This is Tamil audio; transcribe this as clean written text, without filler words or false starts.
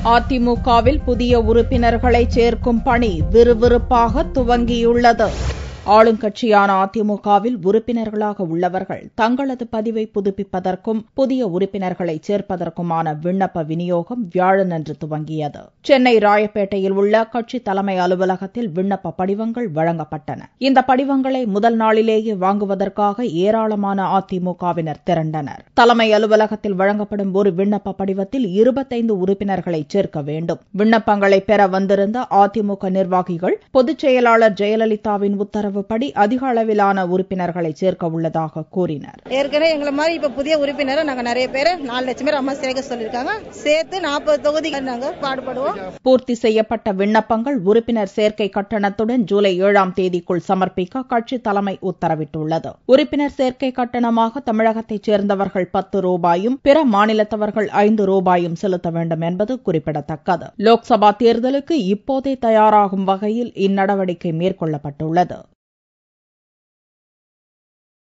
அதிமுகவில் புதிய உறுப்பினர்களை சேர்க்கும் பணி விறுவிறுப்பாக துவங்கியுள்ளது. ஆளுங்கட்சியான அதிமுகவில் உறுப்பினர்களாக உள்ளவர்கள் தங்களது பதிவை புதுப்பிப்பதற்கும் புதிய உறுப்பினர்களை சேர்ப்பதற்குமான விண்ணப்ப விநியோகம் வியாழனன்று துவங்கியது. சென்னை ராயப்பேட்டையில் உள்ள கட்சி தலைமை அலுவலகத்தில் விண்ணப்ப படிவங்கள் வழங்கப்பட்டன. இந்த படிவங்களை முதல் நாளிலேயே வாங்குவதற்காக ஏராளமான அதிமுகவினர் திரண்டனர். தலைமை அலுவலகத்தில் வழங்கப்படும் ஒரு விண்ணப்ப படிவத்தில் 25 உறுப்பினர்களை சேர்க்க வேண்டும். விண்ணப்பங்களை பெற வந்திருந்த அதிமுக நிர்வாகிகள் பொதுச் செயலாளர் ஜெயலலிதாவின் உத்தரவு படி அதிக அளவிலான உறுப்பினர்களை சேர்க்க உள்ளதாக கூறினர். ஏற்கனவே எங்களை மாதிரி இப்ப புதிய உறுப்பினரை நாங்க நிறைய பேர் 4 லட்சம் பேர் அம்மா சேர்க்க சொல்லிருக்காங்க. சேர்த்து 40 தொகுதிகள் நாங்க பாடுபடுவோம். பூர்த்தி செய்யப்பட்ட விண்ணப்பங்கள் உறுப்பினர் சேர்க்கை கட்டணத்துடன் ஜூலை 7ஆம் தேதிக்குள் சமர்ப்பிக்க கட்சி தலைமை உத்தரவிட்டுள்ளது. உறுப்பினர் சேர்க்கை கட்டணமாக தமிழகத்தைச் சேர்ந்தவர்கள் 10 ரூபாயும் பிற மாநிலத்தவர்கள் 5 ரூபாயும் செலுத்த வேண்டும் என்பது குறிப்பிடத்தக்கது. லோக்சபா தேர்தலுக்கு இப்போதே தயாராகும் வகையில் இந்நடவடிக்கை மேற்கொள்ளப்பட்டுள்ளது.